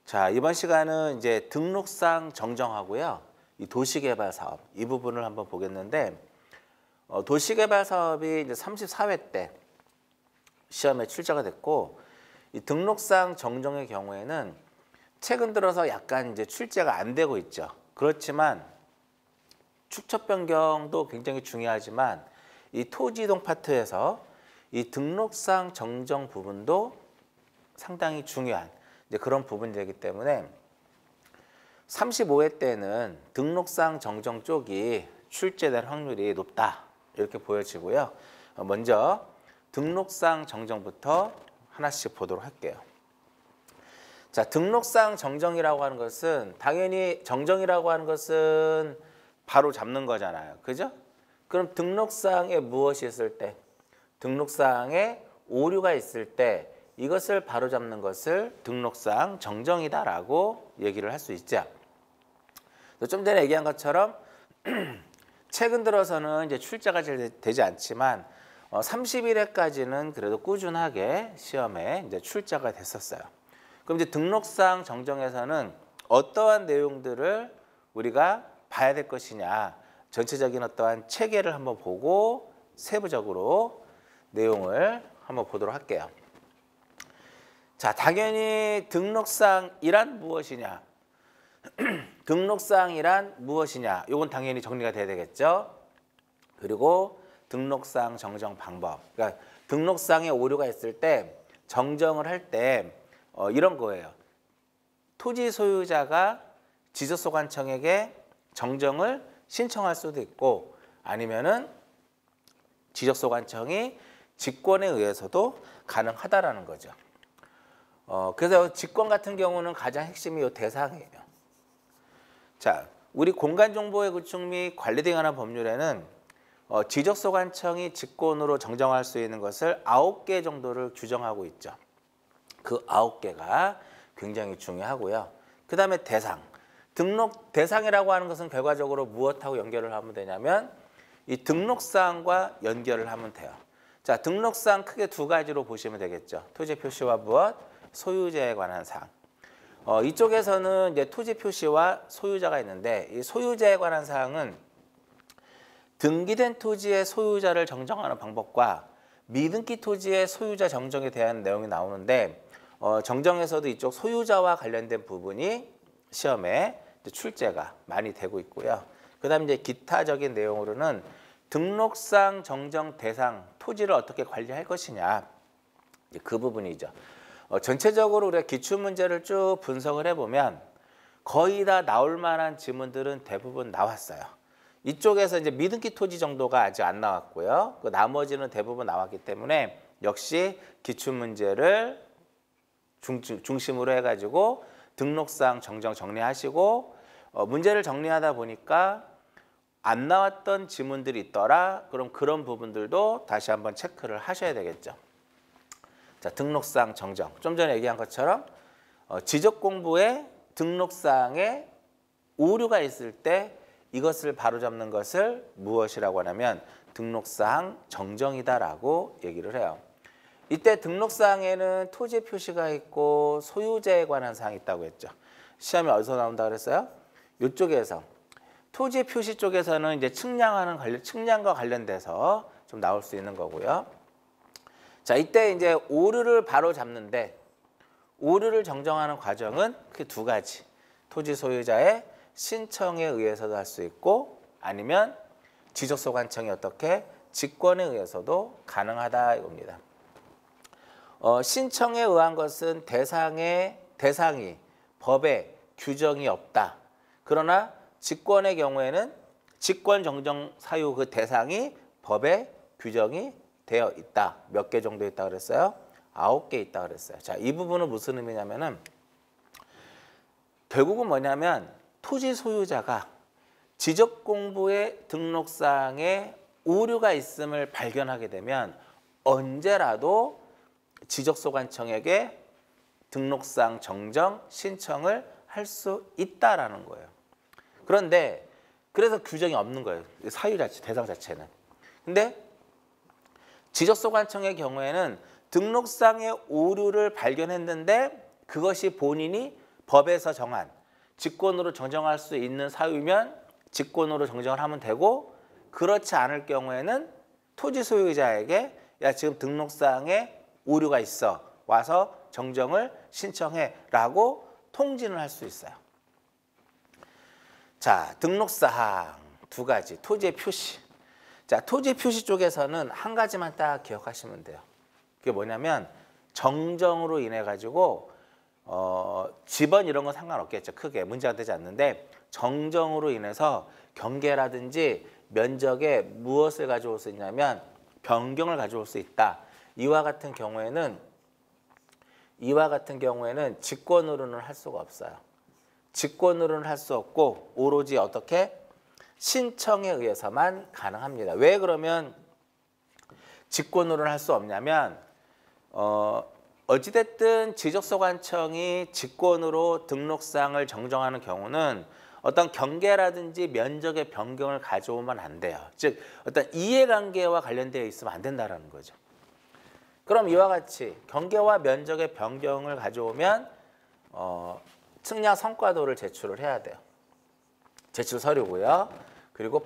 자, 이번 시간은 이제 등록상 정정하고요. 이 도시개발 사업 이 부분을 한번 보겠는데 도시개발 사업이 이제 34회 때 시험에 출제가 됐고 이 등록상 정정의 경우에는 최근 들어서 약간 이제 출제가 안 되고 있죠. 그렇지만 축척 변경도 굉장히 중요하지만 이 토지 이동 파트에서 이 등록상 정정 부분도 상당히 중요한 이제 그런 부분이기 때문에 35회 때는 등록상 정정 쪽이 출제될 확률이 높다 이렇게 보여지고요. 먼저 등록상 정정부터 하나씩 보도록 할게요. 자, 등록상 정정이라고 하는 것은 당연히 정정이라고 하는 것은 바로 잡는 거잖아요. 그죠? 그럼 등록상에 무엇이 있을 때, 등록상에 오류가 있을 때 이것을 바로잡는 것을 등록상 정정이다라고 얘기를 할 수 있죠. 좀 전에 얘기한 것처럼 최근 들어서는 이제 출제가 되지 않지만 31회까지는 그래도 꾸준하게 시험에 이제 출제가 됐었어요. 그럼 이제 등록상 정정에서는 어떠한 내용들을 우리가 봐야 될 것이냐, 전체적인 어떠한 체계를 한번 보고 세부적으로 내용을 한번 보도록 할게요. 자, 당연히 등록상이란 무엇이냐? 등록상이란 무엇이냐? 이건 당연히 정리가 돼야 되겠죠. 그리고 등록상 정정 방법. 그러니까 등록상에 오류가 있을 때 정정을 할 때 이런 거예요. 토지 소유자가 지적소관청에게 정정을 신청할 수도 있고 아니면은 지적소관청이 직권에 의해서도 가능하다라는 거죠. 그래서 직권 같은 경우는 가장 핵심이 이 대상이에요. 자, 우리 공간정보의 구축 및 관리 등에 관한 법률에는 지적소관청이 직권으로 정정할 수 있는 것을 9개 정도를 규정하고 있죠. 그 9개가 굉장히 중요하고요. 그 다음에 대상. 등록 대상이라고 하는 것은 결과적으로 무엇하고 연결을 하면 되냐면 이 등록사항과 연결을 하면 돼요. 자, 등록사항 크게 두 가지로 보시면 되겠죠. 토지 표시와 무엇, 소유자에 관한 사항. 이쪽에서는 이제 토지 표시와 소유자가 있는데 이 소유자에 관한 사항은 등기된 토지의 소유자를 정정하는 방법과 미등기 토지의 소유자 정정에 대한 내용이 나오는데 정정에서도 이쪽 소유자와 관련된 부분이 시험에 출제가 많이 되고 있고요. 그 다음에 이제 기타적인 내용으로는 등록상 정정 대상 토지를 어떻게 관리할 것이냐 그 부분이죠. 전체적으로 우리가 기출문제를 쭉 분석을 해보면 거의 다 나올 만한 지문들은 대부분 나왔어요. 이쪽에서 이제 미등기 토지 정도가 아직 안 나왔고요. 그 나머지는 대부분 나왔기 때문에 역시 기출문제를 중심으로 해가지고 등록상 정정 정리하시고 문제를 정리하다 보니까 안 나왔던 지문들이 있더라. 그럼 그런 부분들도 다시 한번 체크를 하셔야 되겠죠. 자, 등록상 정정. 좀 전에 얘기한 것처럼 지적공부에 등록상에 오류가 있을 때 이것을 바로잡는 것을 무엇이라고 하냐면 등록상 정정이다라고 얘기를 해요. 이때 등록사항에는 토지 표시가 있고 소유자에 관한 사항이 있다고 했죠. 시험이 어디서 나온다 그랬어요? 이쪽에서 토지 표시 쪽에서는 이제 측량과 관련돼서 좀 나올 수 있는 거고요. 자, 이때 이제 오류를 바로 잡는데 오류를 정정하는 과정은 그 두 가지. 토지 소유자의 신청에 의해서도 할 수 있고 아니면 지적소관청이 어떻게 직권에 의해서도 가능하다 이겁니다. 신청에 의한 것은 대상이 법에 규정이 없다. 그러나 직권의 경우에는 직권 정정 사유 그 대상이 법에 규정이 되어 있다. 몇 개 정도 있다 그랬어요? 9개 있다 그랬어요. 자, 이 부분은 무슨 의미냐면은 결국은 뭐냐면 토지 소유자가 지적공부의 등록사항에 오류가 있음을 발견하게 되면 언제라도 지적소관청에게 등록사항 정정 신청을 할 수 있다라는 거예요. 그런데 그래서 규정이 없는 거예요. 사유 자체, 대상 자체는. 근데 지적소관청의 경우에는 등록상의 오류를 발견했는데 그것이 본인이 법에서 정한 직권으로 정정할 수 있는 사유면 직권으로 정정을 하면 되고, 그렇지 않을 경우에는 토지 소유자에게 야 지금 등록상에 오류가 있어 와서 정정을 신청해 라고 통지를 할 수 있어요. 자, 등록사항 두 가지. 토지의 표시. 자, 토지 표시 쪽에서는 한 가지만 딱 기억하시면 돼요. 그게 뭐냐면 정정으로 인해 가지고 집원 이런 건 상관없겠죠. 크게 문제가 되지 않는데, 정정으로 인해서 경계라든지 면적에 무엇을 가져올 수 있냐면 변경을 가져올 수 있다. 이와 같은 경우에는 직권으로는 할 수가 없어요. 직권으로는 할 수 없고 오로지 어떻게? 신청에 의해서만 가능합니다. 왜 그러면 직권으로는 할 수 없냐면 어찌됐든 지적소관청이 직권으로 등록사항을 정정하는 경우는 어떤 경계라든지 면적의 변경을 가져오면 안 돼요. 즉 어떤 이해관계와 관련되어 있으면 안 된다는 거죠. 그럼 이와 같이 경계와 면적의 변경을 가져오면 측량 성과도를 제출을 해야 돼요. 제출 서류고요. 그리고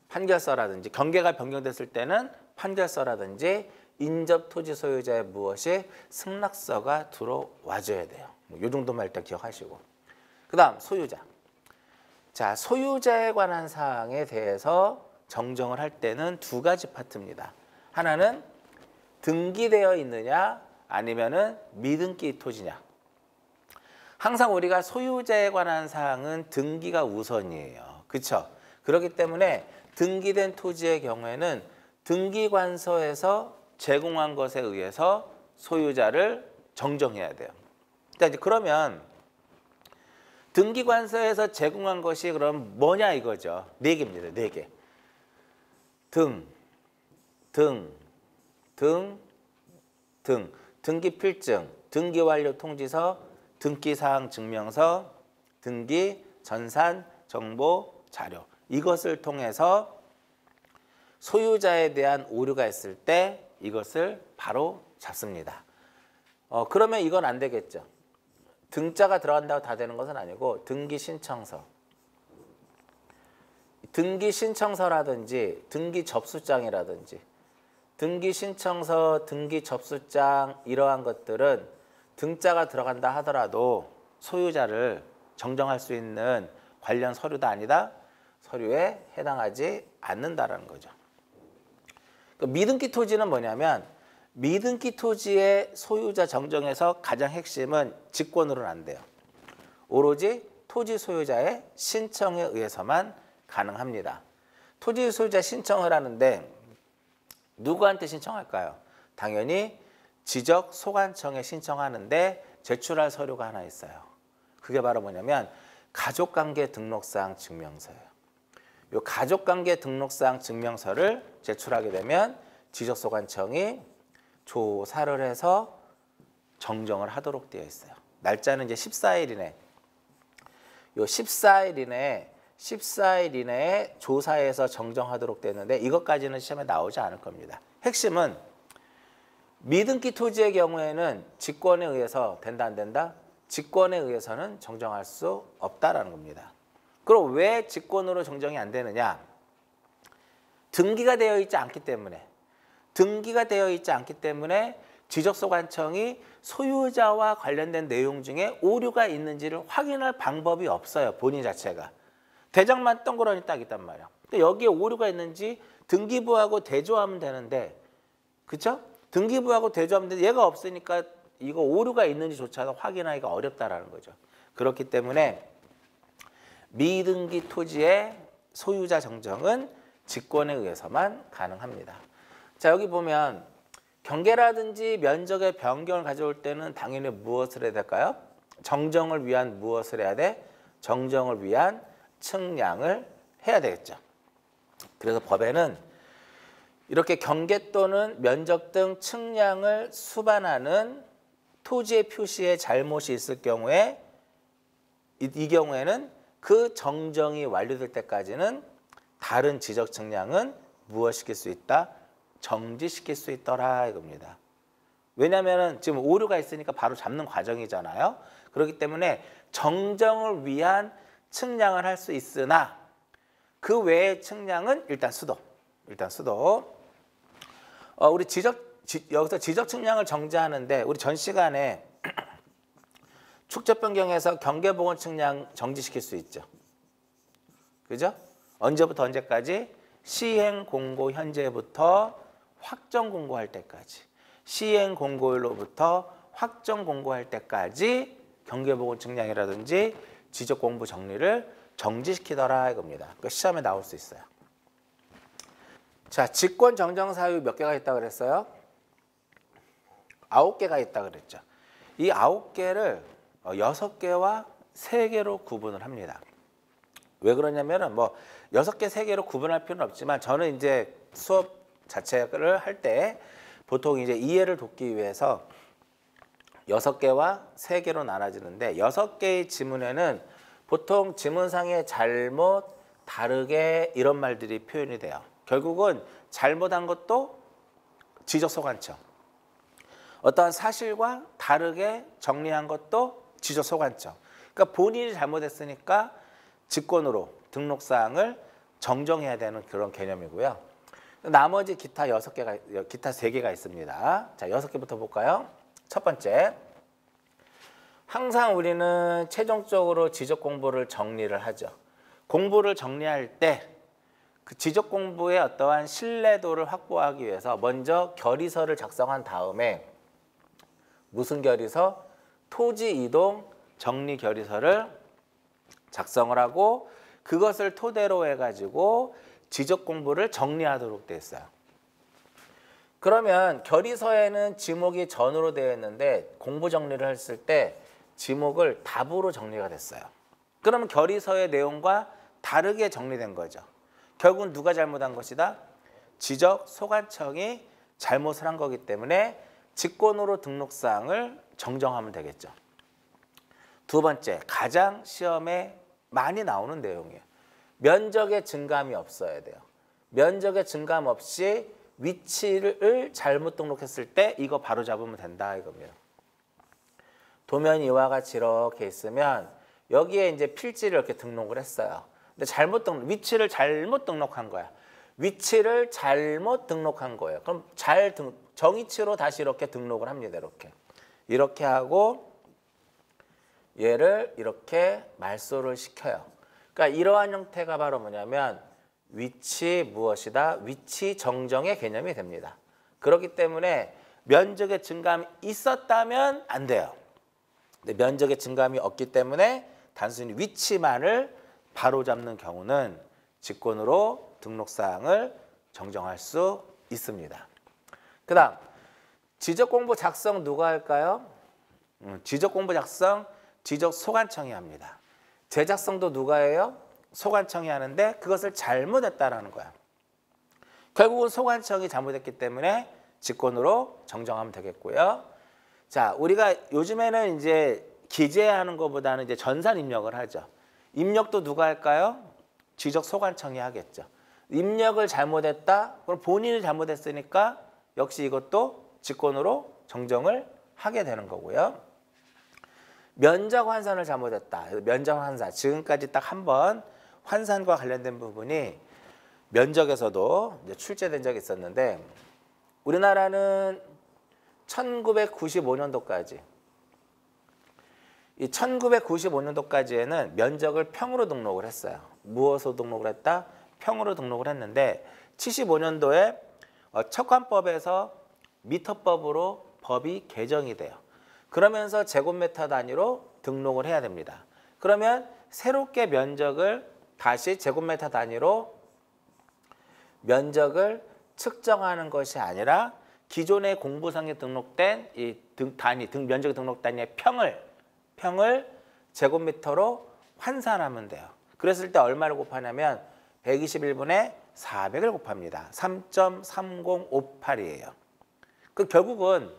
판결서라든지 경계가 변경됐을 때는 판결서라든지 인접 토지 소유자의 무엇이 승낙서가 들어와줘야 돼요. 이 정도만 일단 기억하시고. 그 다음 소유자. 자, 소유자에 관한 사항에 대해서 정정을 할 때는 두 가지 파트입니다. 하나는 등기되어 있느냐 아니면은 미등기 토지냐. 항상 우리가 소유자에 관한 사항은 등기가 우선이에요. 그렇죠? 그렇기 때문에 등기된 토지의 경우에는 등기관서에서 제공한 것에 의해서 소유자를 정정해야 돼요. 그러면 등기관서에서 제공한 것이 그럼 뭐냐 이거죠. 4개입니다. 4개. 등기필증, 등기완료 통지서, 등기사항 증명서, 등기, 전산, 정보, 자료. 이것을 통해서 소유자에 대한 오류가 있을 때 이것을 바로 잡습니다. 그러면 이건 안 되겠죠. 등자가 들어간다고 다 되는 것은 아니고 등기신청서, 등기신청서라든지 등기접수장이라든지 등기신청서, 등기접수장 이러한 것들은 등자가 들어간다 하더라도 소유자를 정정할 수 있는 관련 서류도 아니다. 서류에 해당하지 않는다라는 거죠. 미등기 토지는 뭐냐면 미등기 토지의 소유자 정정에서 가장 핵심은 직권으로는 안 돼요. 오로지 토지 소유자의 신청에 의해서만 가능합니다. 토지 소유자 신청을 하는데 누구한테 신청할까요? 당연히 지적소관청에 신청하는데 제출할 서류가 하나 있어요. 그게 바로 뭐냐면 가족관계 등록사항 증명서예요. 이 가족관계 등록사항 증명서를 제출하게 되면 지적소관청이 조사를 해서 정정을 하도록 되어 있어요. 날짜는 이제 14일 이내. 요 14일 이내에 조사해서 정정하도록 되는데 이것까지는 시험에 나오지 않을 겁니다. 핵심은 미등기 토지의 경우에는 직권에 의해서 된다 안 된다? 직권에 의해서는 정정할 수 없다라는 겁니다. 그럼 왜 직권으로 정정이 안 되느냐? 등기가 되어 있지 않기 때문에 지적소관청이 소유자와 관련된 내용 중에 오류가 있는지를 확인할 방법이 없어요. 본인 자체가. 대장만 동그라미 딱 있단 말이야. 근데 여기에 오류가 있는지 등기부하고 대조하면 되는데, 그렇죠? 등기부하고 대조하면 되는데 얘가 없으니까 이거 오류가 있는지조차도 확인하기가 어렵다라는 거죠. 그렇기 때문에 미등기 토지의 소유자 정정은 직권에 의해서만 가능합니다. 자, 여기 보면 경계라든지 면적의 변경을 가져올 때는 당연히 무엇을 해야 될까요? 정정을 위한 무엇을 해야 돼? 정정을 위한 측량을 해야 되겠죠. 그래서 법에는 이렇게 경계 또는 면적 등 측량을 수반하는 토지의 표시에 잘못이 있을 경우에 이 경우에는 그 정정이 완료될 때까지는 다른 지적 측량은 무엇시킬 수 있다? 정지시킬 수 있더라 이겁니다. 왜냐하면 지금 오류가 있으니까 바로 잡는 과정이잖아요. 그렇기 때문에 정정을 위한 측량을 할 수 있으나 그 외의 측량은 일단 수도. 우리 여기서 지적 측량을 정지하는데 우리 전 시간에 축적 변경해서 경계보건 측량 정지시킬 수 있죠. 그죠? 언제부터 언제까지? 시행 공고 현재부터 확정 공고할 때까지. 시행 공고일로부터 확정 공고할 때까지 경계보건 측량이라든지 지적 공부 정리를 정지시키더라 이겁니다. 그러니까 시험에 나올 수 있어요. 자, 직권 정정 사유 몇 개가 있다고 그랬어요? 9개가 있다고 그랬죠. 이 9개를 6개와 3개로 구분을 합니다. 왜 그러냐면은 뭐 6개, 3개로 구분할 필요는 없지만 저는 이제 수업 자체를 할 때 보통 이제 이해를 돕기 위해서 6개와 3개로 나눠지는데 6개의 지문에는 보통 지문상의 잘못, 다르게 이런 말들이 표현이 돼요. 결국은 잘못한 것도 지적 소관청. 어떠한 사실과 다르게 정리한 것도 지적 소관청. 그러니까 본인이 잘못했으니까 직권으로 등록사항을 정정해야 되는 그런 개념이고요. 나머지 기타 3개가 있습니다. 자, 6개부터 볼까요? 첫 번째. 항상 우리는 최종적으로 지적 공부를 정리를 하죠. 공부를 정리할 때 그 지적 공부의 어떠한 신뢰도를 확보하기 위해서 먼저 결의서를 작성한 다음에 무슨 결의서? 토지 이동 정리 결의서를 작성을 하고 그것을 토대로 해가지고 지적 공부를 정리하도록 되어 있어요. 그러면 결의서에는 지목이 전으로 되어 있는데 공부 정리를 했을 때 지목을 답으로 정리가 됐어요. 그러면 결의서의 내용과 다르게 정리된 거죠. 결국은 누가 잘못한 것이다? 지적 소관청이 잘못을 한 거기 때문에 직권으로 등록사항을 정정하면 되겠죠. 두 번째, 가장 시험에 많이 나오는 내용이에요. 면적의 증감이 없어야 돼요. 면적의 증감 없이 위치를 잘못 등록했을 때 이거 바로 잡으면 된다 이겁니다. 도면이 이와 같이 이렇게 있으면 여기에 이제 필지를 이렇게 등록을 했어요. 근데 위치를 잘못 등록한 거야. 위치를 잘못 등록한 거예요. 그럼 정위치로 다시 이렇게 등록을 합니다. 이렇게 하고 얘를 이렇게 말소를 시켜요. 그러니까 이러한 형태가 바로 뭐냐면 위치 무엇이다? 위치 정정의 개념이 됩니다. 그렇기 때문에 면적의 증감이 있었다면 안 돼요. 근데 면적의 증감이 없기 때문에 단순히 위치만을 바로잡는 경우는 직권으로 등록사항을 정정할 수 있습니다. 그 다음 지적공부 작성 누가 할까요? 지적공부 작성 지적소관청이 합니다. 제작성도 누가 해요? 소관청이 하는데 그것을 잘못했다라는 거야. 결국은 소관청이 잘못했기 때문에 직권으로 정정하면 되겠고요. 자, 우리가 요즘에는 이제 기재하는 것보다는 이제 전산 입력을 하죠. 입력도 누가 할까요? 지적소관청이 하겠죠. 입력을 잘못했다. 그럼 본인이 잘못했으니까 역시 이것도 직권으로 정정을 하게 되는 거고요. 면적 환산을 잘못했다. 면적 환산. 지금까지 딱 한 번 환산과 관련된 부분이 면적에서도 이제 출제된 적이 있었는데 우리나라는 1995년도까지 이 1995년도까지에는 면적을 평으로 등록을 했어요. 무엇으로 등록을 했다? 평으로 등록을 했는데 75년도에 척관법에서 미터법으로 법이 개정이 돼요. 그러면서 제곱미터 단위로 등록을 해야 됩니다. 그러면 새롭게 면적을 다시 제곱미터 단위로 면적을 측정하는 것이 아니라 기존의 공부상에 등록된 이 면적이 등록 단위의 평을 제곱미터로 환산하면 돼요. 그랬을 때 얼마를 곱하냐면 121분의 400을 곱합니다. 3.3058이에요. 그 결국은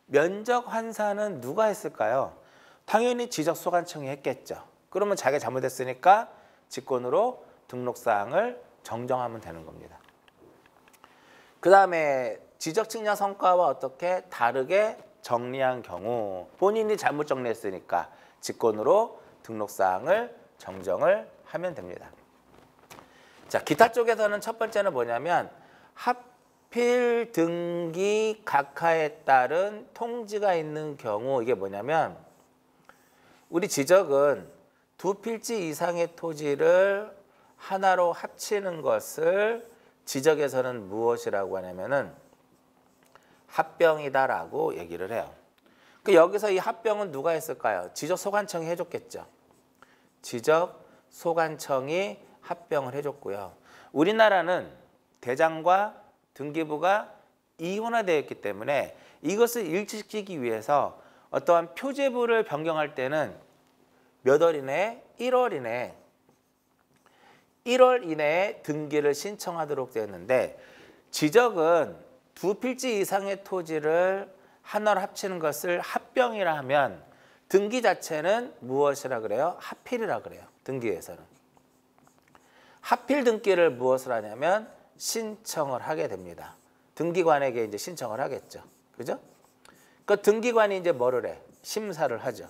면적 환산은 누가 했을까요? 당연히 지적소관청이 했겠죠. 그러면 자기가 잘못했으니까 직권으로 등록사항을 정정하면 되는 겁니다. 그 다음에 지적측량 성과와 어떻게 다르게 정리한 경우 본인이 잘못 정리했으니까 직권으로 등록사항을 정정을 하면 됩니다. 자, 기타 쪽에서는 첫 번째는 뭐냐면 하필 등기 각하에 따른 통지가 있는 경우 이게 뭐냐면 우리 지적은 두 필지 이상의 토지를 하나로 합치는 것을 지적에서는 무엇이라고 하냐면은 합병이다라고 얘기를 해요. 그 여기서 이 합병은 누가 했을까요? 지적소관청이 해줬겠죠. 지적소관청이 합병을 해줬고요. 우리나라는 대장과 등기부가 이원화되어 있기 때문에 이것을 일치시키기 위해서 어떠한 표제부를 변경할 때는 몇 월 이내? 1월 이내에 등기를 신청하도록 되어 있는데 지적은 두 필지 이상의 토지를 하나로 합치는 것을 합병이라 하면 등기 자체는 무엇이라 그래요? 하필이라 그래요. 등기에서는. 하필 등기를 무엇을 하냐면 신청을 하게 됩니다. 등기관에게 이제 신청을 하겠죠. 그죠? 그 등기관이 이제 뭐를 해? 심사를 하죠.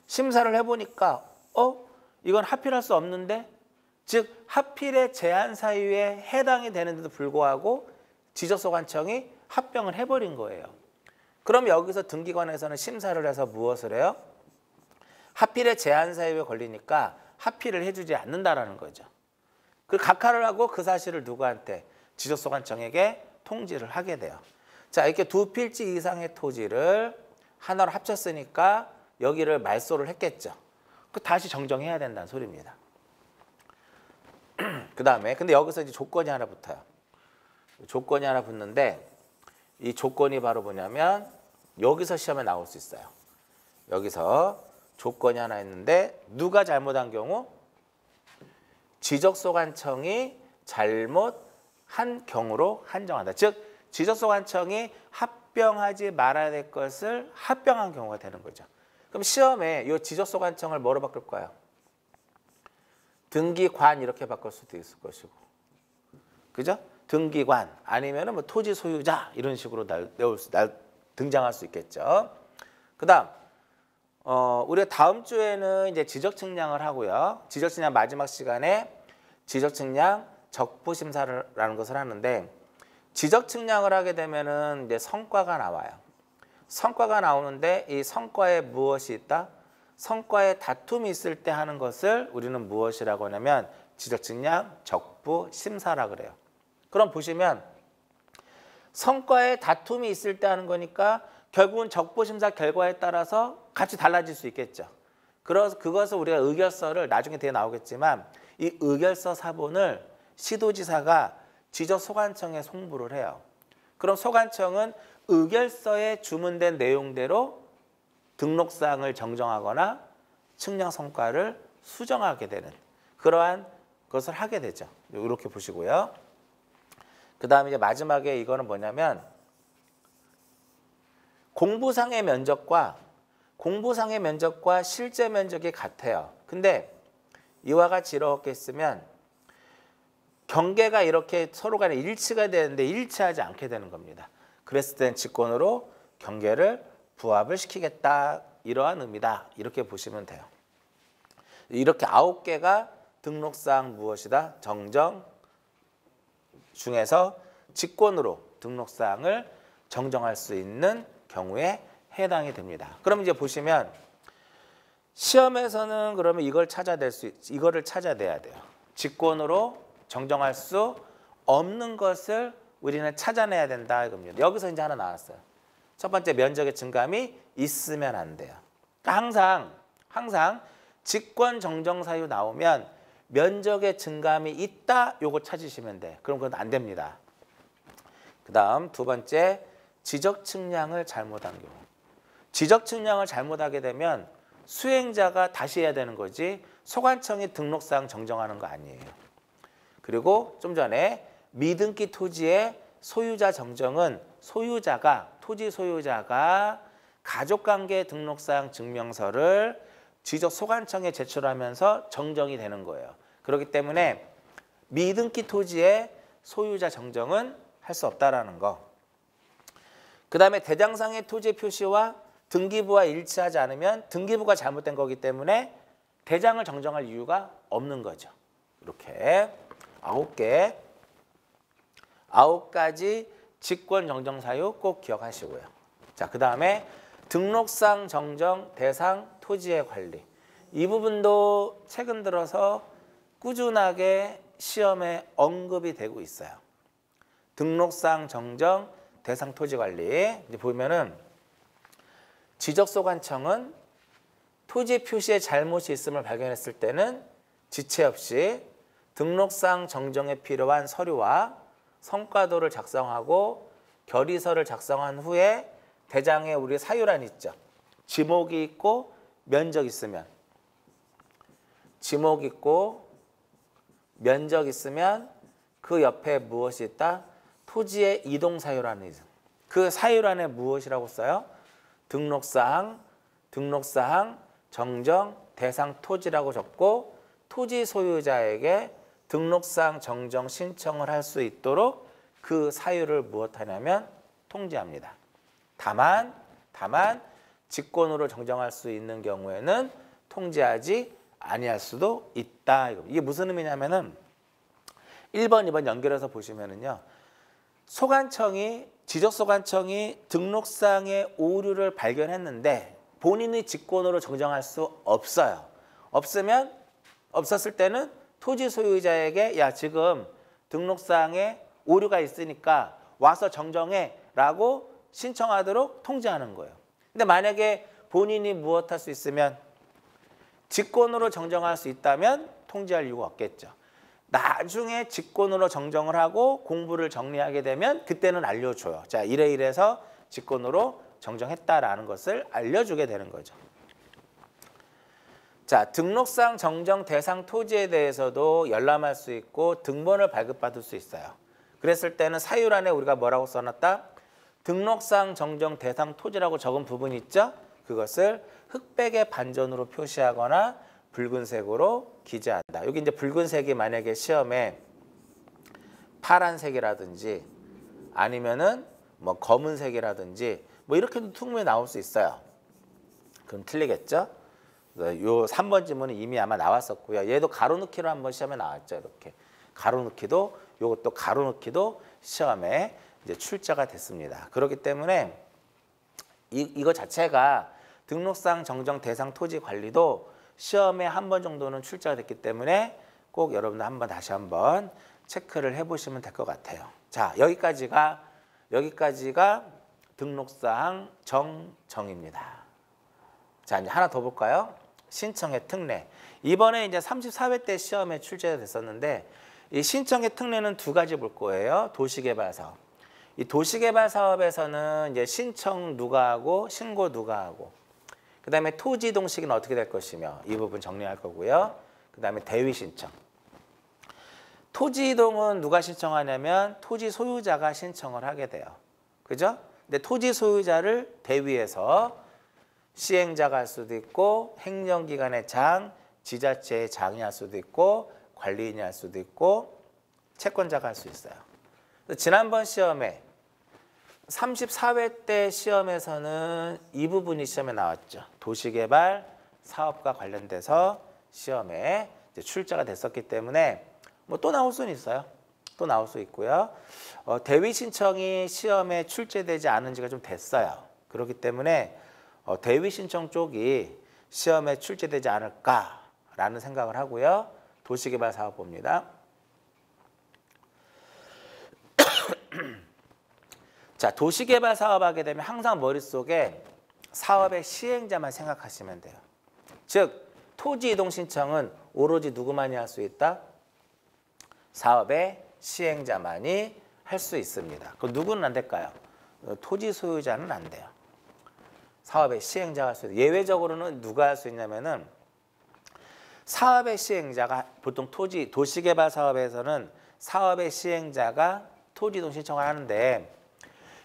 심사를 해보니까 이건 하필할 수 없는데 즉 하필의 제한 사유에 해당이 되는데도 불구하고 지적소관청이 합병을 해버린 거예요. 그럼 여기서 등기관에서는 심사를 해서 무엇을 해요? 하필의 제한 사유에 걸리니까 하필을 해주지 않는다라는 거죠. 그 각하를 하고 그 사실을 누구한테? 지적소관청에게 통지를 하게 돼요. 자, 이렇게 두 필지 이상의 토지를 하나로 합쳤으니까 여기를 말소를 했겠죠. 그 다시 정정해야 된다는 소리입니다. 그 다음에 근데 여기서 이제 조건이 하나 붙어요. 조건이 하나 붙는데 이 조건이 바로 뭐냐면 여기서 시험에 나올 수 있어요. 여기서 조건이 하나 있는데 누가 잘못한 경우? 지적소관청이 잘못한 경우로 한정한다. 즉 지적소관청이 합병하지 말아야 될 것을 합병한 경우가 되는 거죠. 그럼 시험에 이 지적소관청을 뭐로 바꿀까요? 등기관 이렇게 바꿀 수도 있을 것이고, 그죠? 등기관 아니면은 뭐 토지 소유자 이런 식으로 등장할 수 있겠죠. 그다음 우리가 다음 주에는 이제 지적 측량을 하고요. 지적 측량 마지막 시간에 지적 측량 적부 심사라는 것을 하는데 지적 측량을 하게 되면은 이제 성과가 나와요. 성과가 나오는데 이 성과에 무엇이 있다? 성과에 다툼이 있을 때 하는 것을 우리는 무엇이라고 하냐면 지적 측량 적부 심사라 그래요. 그럼 보시면 성과에 다툼이 있을 때 하는 거니까 결국은 적부 심사 결과에 따라서 값이 달라질 수 있겠죠. 그래서 그것을 우리가 의결서를 나중에 뒤에 나오겠지만 이 의결서 사본을 시도지사가 지적소관청에 송부를 해요. 그럼 소관청은 의결서에 주문된 내용대로 등록사항을 정정하거나 측량 성과를 수정하게 되는 그러한 것을 하게 되죠. 이렇게 보시고요. 그 다음에 이제 마지막에 이거는 뭐냐면 공부상의 면적과 실제 면적이 같아요. 근데 이와 같이 이렇게 있으면 경계가 이렇게 서로 간에 일치가 되는데 일치하지 않게 되는 겁니다. 그랬을 땐 직권으로 경계를 부합을 시키겠다. 이러한 의미다. 이렇게 보시면 돼요. 이렇게 9개가 등록사항 무엇이다? 정정 중에서 직권으로 등록사항을 정정할 수 있는 경우에 해당이 됩니다. 그럼 이제 보시면 시험에서는 그러면 이거를 찾아내야 돼요. 직권으로 정정할 수 없는 것을 우리는 찾아내야 된다 이겁니다. 여기서 이제 하나 나왔어요. 첫 번째 면적의 증감이 있으면 안 돼요. 그러니까 항상 직권 정정 사유 나오면 면적의 증감이 있다 요거 찾으시면 돼. 그럼 그건 안 됩니다. 그다음 두 번째 지적 측량을 잘못한 경우. 지적 측량을 잘못하게 되면 수행자가 다시 해야 되는 거지 소관청이 등록사항 정정하는 거 아니에요. 그리고 좀 전에 미등기 토지의 소유자 정정은 토지 소유자가 가족관계 등록사항 증명서를 지적 소관청에 제출하면서 정정이 되는 거예요. 그렇기 때문에 미등기 토지의 소유자 정정은 할 수 없다라는 거. 그다음에 대장상의 토지 표시와 등기부와 일치하지 않으면 등기부가 잘못된 거기 때문에 대장을 정정할 이유가 없는 거죠. 이렇게 9가지 직권 정정 사유 꼭 기억하시고요. 자, 그다음에 등록상 정정 대상 토지의 관리. 이 부분도 최근 들어서 꾸준하게 시험에 언급이 되고 있어요. 등록상 정정 대상 토지 관리. 이제 보면은 지적소관청은 토지 표시에 잘못이 있음을 발견했을 때는 지체 없이 등록상 정정에 필요한 서류와 성과도를 작성하고 결의서를 작성한 후에 대장에 우리 사유란 있죠. 지목이 있고 면적 있으면 그 옆에 무엇이 있다? 토지의 이동 사유란이 있어요. 그 사유란에 무엇이라고 써요? 등록사항, 정정, 대상 토지라고 적고 토지 소유자에게 등록상 정정 신청을 할 수 있도록 그 사유를 무엇하냐면 통지합니다. 다만 직권으로 정정할 수 있는 경우에는 통지하지 아니할 수도 있다. 이게 무슨 의미냐면은 1번, 2번 연결해서 보시면은요. 지적소관청이 등록상의 오류를 발견했는데 본인이 직권으로 정정할 수 없어요. 없었을 때는 토지 소유자에게 야, 지금 등록상에 오류가 있으니까 와서 정정해 라고 신청하도록 통지하는 거예요. 근데 만약에 본인이 무엇할 수 있으면 직권으로 정정할 수 있다면 통지할 이유가 없겠죠. 나중에 직권으로 정정을 하고 공부를 정리하게 되면 그때는 알려줘요. 자, 이래서 직권으로 정정했다라는 것을 알려주게 되는 거죠. 자, 등록상 정정 대상 토지에 대해서도 열람할 수 있고 등본을 발급받을 수 있어요. 그랬을 때는 사유란에 우리가 뭐라고 써놨다? 등록상 정정 대상 토지라고 적은 부분이 있죠? 그것을 흑백의 반전으로 표시하거나 붉은색으로 기재한다. 여기 이제 붉은색이 만약에 시험에 파란색이라든지 아니면은 뭐 검은색이라든지 뭐 이렇게도 특무에 나올 수 있어요. 그럼 틀리겠죠? 요 3번 지문은 이미 아마 나왔었고요. 얘도 가로넣기로 한번 시험에 나왔죠. 이렇게 가로넣기도 요것도 가로넣기도 시험에 이제 출제가 됐습니다. 그렇기 때문에 이거 자체가 등록상 정정 대상 토지 관리도 시험에 한 번 정도는 출제가 됐기 때문에 꼭 여러분들 다시 한번 체크를 해보시면 될 것 같아요. 자, 여기까지가 등록사항 정정입니다. 자, 이제 하나 더 볼까요? 신청의 특례. 이번에 이제 34회 때 시험에 출제가 됐었는데 이 신청의 특례는 2가지 볼 거예요. 도시개발 사업. 이 도시개발 사업에서는 이제 신청 누가 하고 신고 누가 하고 그다음에 토지 이동 시기는 어떻게 될 것이며 이 부분 정리할 거고요. 그다음에 대위 신청. 토지 이동은 누가 신청하냐면 토지 소유자가 신청을 하게 돼요. 그죠? 근데 토지 소유자를 대위해서 시행자가 할 수도 있고 행정기관의 장, 지자체의 장이 할 수도 있고 관리인이 할 수도 있고 채권자가 할 수 있어요. 지난번 시험에 34회 때 시험에서는 이 부분이 시험에 나왔죠. 도시개발 사업과 관련돼서 시험에 이제 출제가 됐었기 때문에 뭐 또 나올 수는 있어요. 또 나올 수 있고요. 대위 신청이 시험에 출제되지 않은 지가 좀 됐어요. 그렇기 때문에 대위 신청 쪽이 시험에 출제되지 않을까라는 생각을 하고요. 도시개발 사업 봅니다. 자, 도시개발 사업하게 되면 항상 머릿속에 사업의 시행자만 생각하시면 돼요. 즉, 토지 이동 신청은 오로지 누구만이 할 수 있다? 사업의 시행자만이 할 수 있습니다. 그럼 누구는 안 될까요? 토지 소유자는 안 돼요. 사업의 시행자가 할 수 있어요. 예외적으로는 누가 할 수 있냐면은 사업의 시행자가 보통 도시개발 사업에서는 사업의 시행자가 토지 이동 신청을 하는데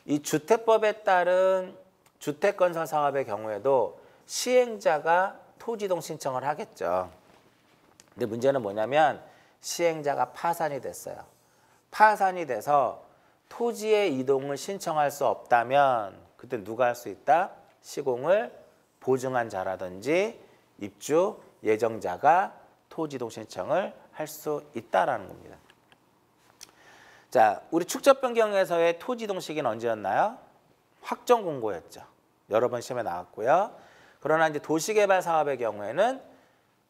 이 주택법에 따른 주택건설 사업의 경우에도 시행자가 토지 이동 신청을 하겠죠. 근데 문제는 뭐냐면 시행자가 파산이 됐어요. 파산이 돼서 토지의 이동을 신청할 수 없다면 그때 누가 할 수 있다? 시공을 보증한 자라든지 입주 예정자가 토지 이동 신청을 할 수 있다라는 겁니다. 자, 우리 축적 변경에서의 토지 이동 시기는 언제였나요? 확정 공고였죠. 여러 번 시험에 나왔고요. 그러나 이제 도시개발 사업의 경우에는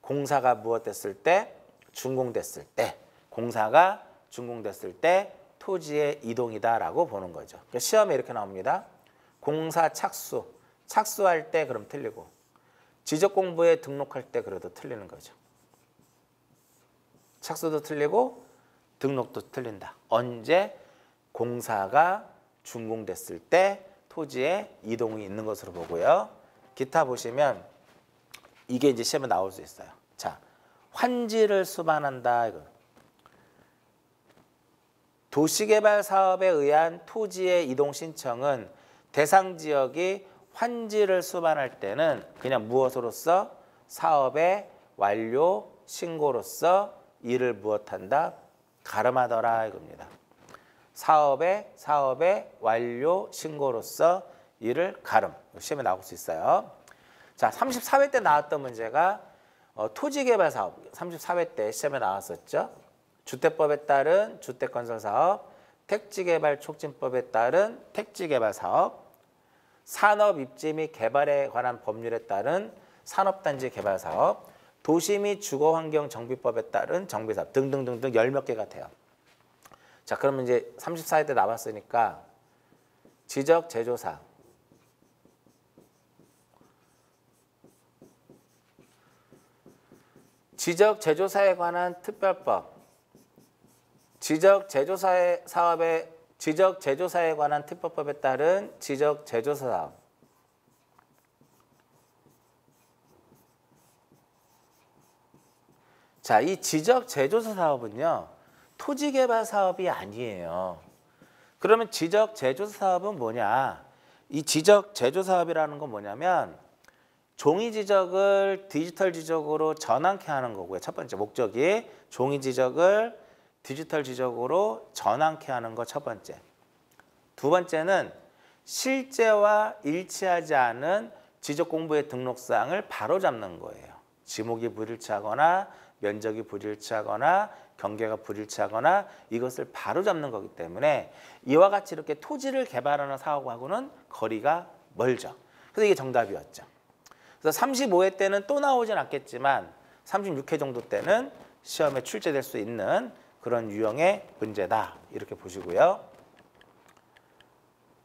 공사가 무엇됐을 때? 준공됐을 때. 공사가 준공됐을 때 토지의 이동이다라고 보는 거죠. 그러니까 시험에 이렇게 나옵니다. 공사 착수. 착수할 때 그럼 틀리고 지적공부에 등록할 때 그래도 틀리는 거죠. 착수도 틀리고 등록도 틀린다. 언제? 공사가 준공됐을 때 토지에 이동이 있는 것으로 보고요. 기타 보시면 이게 이제 시험에 나올 수 있어요. 자, 환지를 수반한다. 이거. 도시개발 사업에 의한 토지의 이동 신청은 대상 지역이 환지를 수반할 때는 그냥 무엇으로서? 사업의 완료 신고로서 이를 무엇한다? 가름하더라 이겁니다. 사업의 완료 신고로서 이를 가름. 시험에 나올 수 있어요. 자, 34회 때 나왔던 문제가 토지개발 사업 34회 때 시험에 나왔었죠. 주택법에 따른 주택건설사업, 택지개발 촉진법에 따른 택지개발사업, 산업입지 및 개발에 관한 법률에 따른 산업단지 개발사업, 도시 및 주거환경정비법에 따른 정비사업 등등등등 열 몇 개가 돼요. 자, 그러면 이제 34회 때 나왔으니까 지적제조사, 지적제조사에 관한 특별법, 지적제조사에 관한 특별법에 따른 지적제조사 사업, 자, 이 지적제조사 사업은요 토지개발 사업이 아니에요. 그러면 지적제조사 사업은 뭐냐? 이 지적제조사업이라는 건 뭐냐면 종이 지적을 디지털 지적으로 전환케 하는 거고요. 첫 번째 목적이 종이 지적을 디지털 지적으로 전환케 하는 거 첫 번째. 두 번째는 실제와 일치하지 않은 지적 공부의 등록사항을 바로잡는 거예요. 지목이 불일치하거나 면적이 불일치하거나 경계가 불일치하거나 이것을 바로잡는 거기 때문에 이와 같이 이렇게 토지를 개발하는 사업하고는 거리가 멀죠. 그래서 이게 정답이었죠. 그래서 35회 때는 또 나오진 않겠지만 36회 정도 때는 시험에 출제될 수 있는 그런 유형의 문제다. 이렇게 보시고요.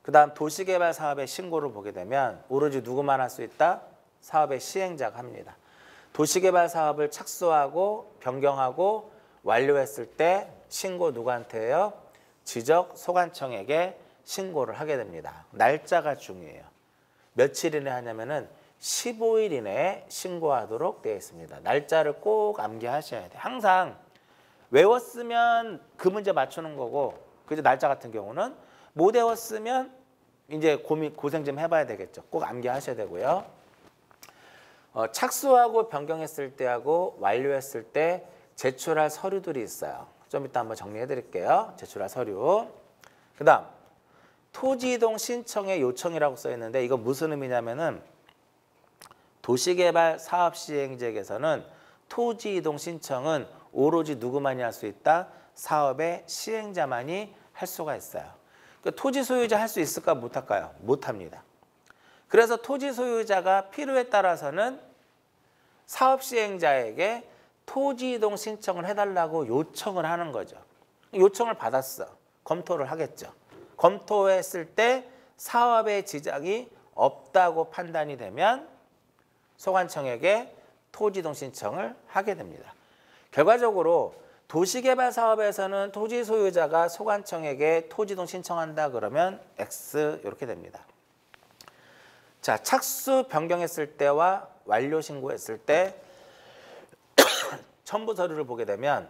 그 다음 도시개발 사업의 신고를 보게 되면 오로지 누구만 할 수 있다? 사업의 시행자가 합니다. 도시개발 사업을 착수하고 변경하고 완료했을 때 신고 누구한테 해요? 지적소관청에게 신고를 하게 됩니다. 날짜가 중요해요. 며칠 이내에 하냐면은 15일 이내에 신고하도록 되어 있습니다. 날짜를 꼭 암기하셔야 돼요. 항상 외웠으면 그 문제 맞추는 거고, 그죠? 날짜 같은 경우는 못 외웠으면 이제 고생 좀 해봐야 되겠죠. 꼭 암기하셔야 되고요. 착수하고 변경했을 때하고 완료했을 때 제출할 서류들이 있어요. 좀 이따 한번 정리해 드릴게요. 제출할 서류. 그 다음 토지이동 신청의 요청이라고 써 있는데 이거 무슨 의미냐면은 도시개발 사업시행지역에서는 토지이동 신청은 오로지 누구만이 할 수 있다? 사업의 시행자만이 할 수가 있어요. 그러니까 토지 소유자 할 수 있을까 못할까요? 못합니다. 그래서 토지 소유자가 필요에 따라서는 사업 시행자에게 토지 이동 신청을 해달라고 요청을 하는 거죠. 요청을 받았어. 검토를 하겠죠. 검토했을 때 사업의 지장이 없다고 판단이 되면 소관청에게 토지 이동 신청을 하게 됩니다. 결과적으로 도시개발 사업에서는 토지 소유자가 소관청에게 토지 이동 신청한다 그러면 X 이렇게 됩니다. 자, 착수 변경했을 때와 완료 신고했을 때 첨부 서류를 보게 되면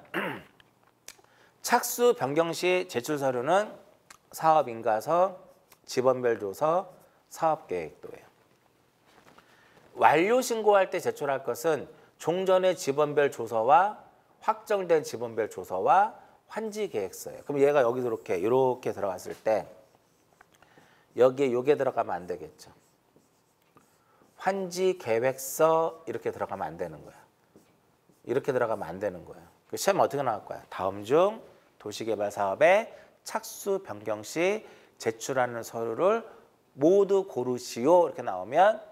착수 변경 시 제출 서류는 사업 인가서, 지번별 조서, 사업 계획도예요. 완료 신고할 때 제출할 것은 종전의 지번별 조서와 확정된 지번별 조서와 환지 계획서예요. 그럼 얘가 여기서 이렇게 들어갔을 때 여기에 요게 들어가면 안 되겠죠. 환지 계획서 이렇게 들어가면 안 되는 거야. 이렇게 들어가면 안 되는 거예요. 시험에 어떻게 나올 거야? 다음 중 도시개발 사업에 착수 변경 시 제출하는 서류를 모두 고르시오. 이렇게 나오면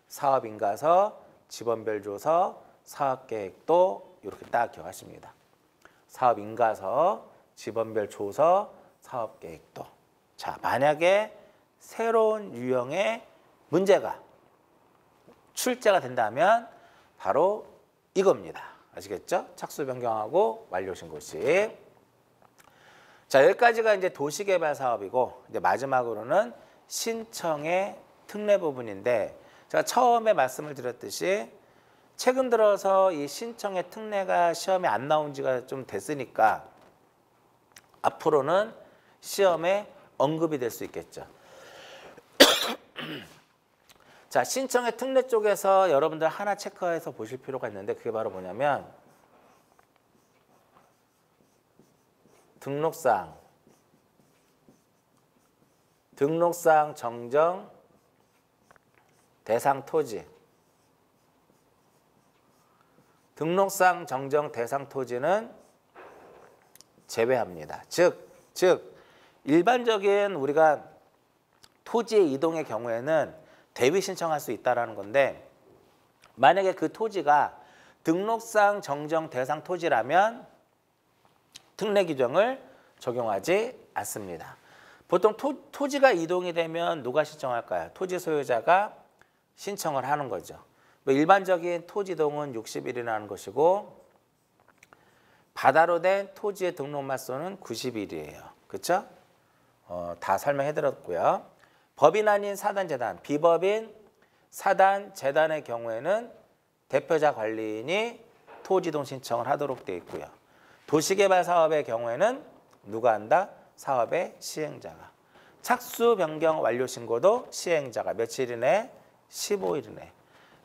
사업 인가서, 지번별 조서, 사업 계획도 이렇게 딱 기억하십니다. 사업 인가서, 지번별 조서, 사업 계획도. 자, 만약에 새로운 유형의 문제가 출제가 된다면 바로 이겁니다. 아시겠죠? 착수 변경하고 완료 신고시. 자, 여기까지가 이제 도시개발 사업이고, 이제 마지막으로는 신청의 특례 부분인데, 제가 처음에 말씀을 드렸듯이 최근 들어서 이 신청의 특례가 시험에 안 나온 지가 좀 됐으니까 앞으로는 시험에 언급이 될 수 있겠죠. 자, 신청의 특례 쪽에서 여러분들 하나 체크해서 보실 필요가 있는데, 그게 바로 뭐냐면 등록사항 정정 대상 토지. 등록상 정정 대상 토지는 제외합니다. 즉 일반적인 우리가 토지의 이동의 경우에는 대위 신청할 수 있다는 건데, 만약에 그 토지가 등록상 정정 대상 토지라면 특례 규정을 적용하지 않습니다. 보통 토지가 이동이 되면 누가 신청할까요? 토지 소유자가 신청을 하는 거죠. 일반적인 토지 이동은 60일이라는 것이고, 바다로 된 토지의 등록 말소는 90일이에요. 그렇죠? 다 설명해 드렸고요. 법인 아닌 사단 재단, 비법인 사단 재단의 경우에는 대표자 관리인이 토지 이동 신청을 하도록 되어 있고요. 도시개발 사업의 경우에는 누가 한다? 사업의 시행자가. 착수 변경 완료 신고도 시행자가 며칠 이내? 15일 이내.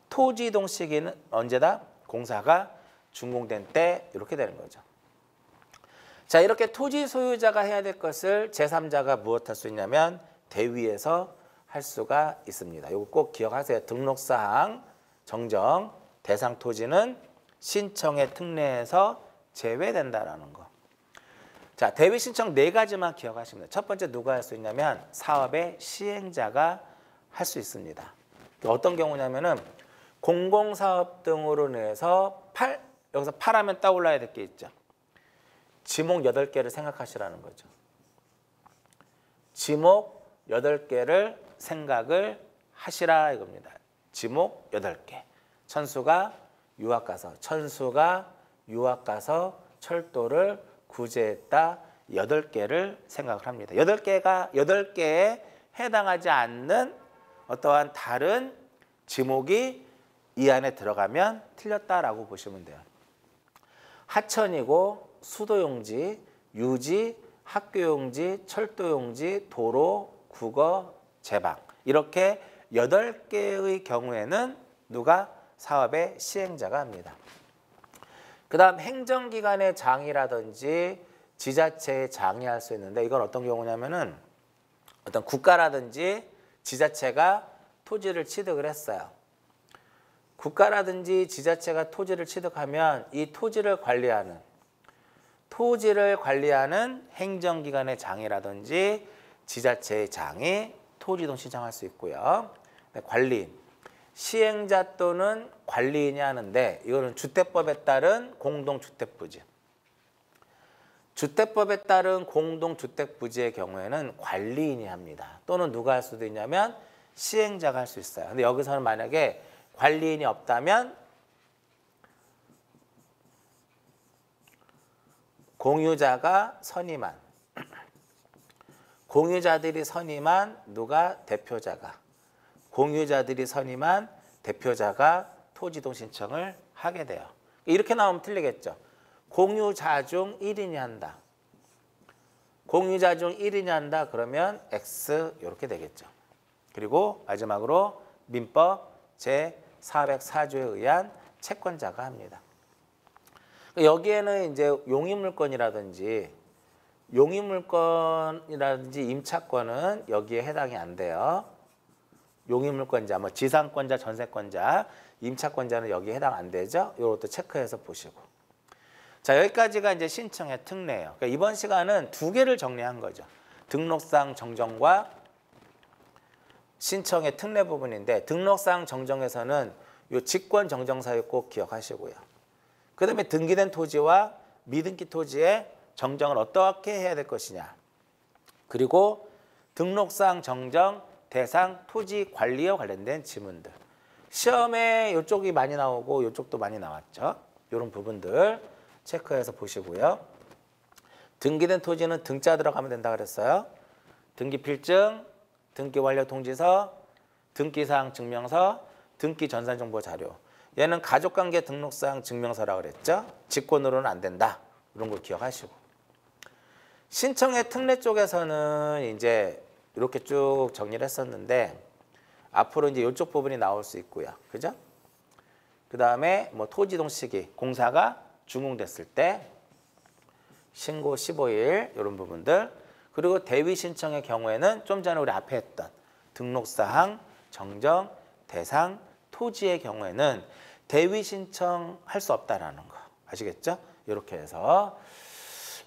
토지 이동 시기는 언제다? 공사가 준공된 때 이렇게 되는 거죠. 자, 이렇게 토지 소유자가 해야 될 것을 제3자가 무엇 할 수 있냐면 대위에서 할 수가 있습니다. 이거 꼭 기억하세요. 등록사항 정정 대상 토지는 신청의 특례에서 제외된다라는 거. 자, 대위 신청 4가지만 기억하시면 돼요. 첫 번째 누가 할 수 있냐면 사업의 시행자가 할 수 있습니다. 어떤 경우냐면은 공공사업 등으로 인해서 여기서 8하면 떠올라야 될 게 있죠. 지목 8개를 생각하시라는 거죠. 지목 8개를 생각을 하시라 이겁니다. 지목 8개. 천수가 유학가서, 철도를 구제했다. 8개를 생각을 합니다. 8개에 해당하지 않는 어떠한 다른 지목이 이 안에 들어가면 틀렸다라고 보시면 돼요. 하천이고 수도용지, 유지, 학교용지, 철도용지, 도로, 국어, 제방 이렇게 8개의 경우에는 누가 사업의 시행자가 합니다. 그 다음 행정기관의 장이라든지 지자체의 장이 할 수 있는데, 이건 어떤 경우냐면은 어떤 국가라든지 지자체가 토지를 취득을 했어요. 국가라든지 지자체가 토지를 취득하면 이 토지를 관리하는 행정기관의 장이라든지 지자체의 장이 토지이동 신청할 수 있고요. 관리인, 시행자 또는 관리인이 하는데, 이거는 주택법에 따른 공동주택부지. 주택법에 따른 공동주택부지의 경우에는 관리인이 합니다. 또는 누가 할 수도 있냐면 시행자가 할 수 있어요. 근데 여기서는 만약에 관리인이 없다면 공유자가 선임한, 공유자들이 선임한 누가 대표자가, 공유자들이 선임한 대표자가 토지이동 신청을 하게 돼요. 이렇게 나오면 틀리겠죠. 공유자 중 1인이 한다. 공유자 중 1인이 한다. 그러면 X 이렇게 되겠죠. 그리고 마지막으로 민법 제404조에 의한 채권자가 합니다. 여기에는 이제 용의물권이라든지 용의물권이라든지 임차권은 여기에 해당이 안 돼요. 용의물권자, 뭐 지상권자, 전세권자, 임차권자는 여기에 해당 안 되죠. 이것도 체크해서 보시고. 자, 여기까지가 이제 신청의 특례예요. 그러니까 이번 시간은 두 개를 정리한 거죠. 등록상 정정과 신청의 특례 부분인데 등록상 정정에서는 이 직권 정정 사유 꼭 기억하시고요. 그다음에 등기된 토지와 미등기 토지의 정정을 어떻게 해야 될 것이냐. 그리고 등록상 정정 대상 토지 관리와 관련된 지문들. 시험에 이쪽이 많이 나오고 이쪽도 많이 나왔죠. 이런 부분들 체크해서 보시고요. 등기된 토지는 등자 들어가면 된다 그랬어요. 등기필증, 등기완료 통지서, 등기사항 증명서, 등기 전산정보 자료. 얘는 가족관계 등록사항 증명서라고 그랬죠. 직권으로는 안 된다. 이런 걸 기억하시고. 신청의 특례 쪽에서는 이제 이렇게 쭉 정리를 했었는데 앞으로 이제 이쪽 부분이 나올 수 있고요. 그죠? 그 다음에 뭐 토지이동 시기, 공사가 준공됐을 때 신고 15일 이런 부분들. 그리고 대위 신청의 경우에는 좀 전에 우리 앞에 했던 등록사항, 정정, 대상, 토지의 경우에는 대위 신청할 수 없다라는 거 아시겠죠? 이렇게 해서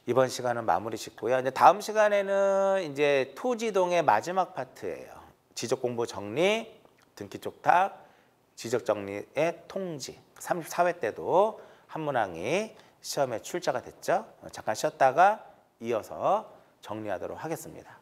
이번 시간은 마무리 짓고요. 이제 다음 시간에는 이제 토지동의 마지막 파트예요. 지적 공부 정리, 등기 쪽탁, 지적 정리의 통지. 34회 때도 한 문항이 시험에 출제가 됐죠. 잠깐 쉬었다가 이어서 정리하도록 하겠습니다.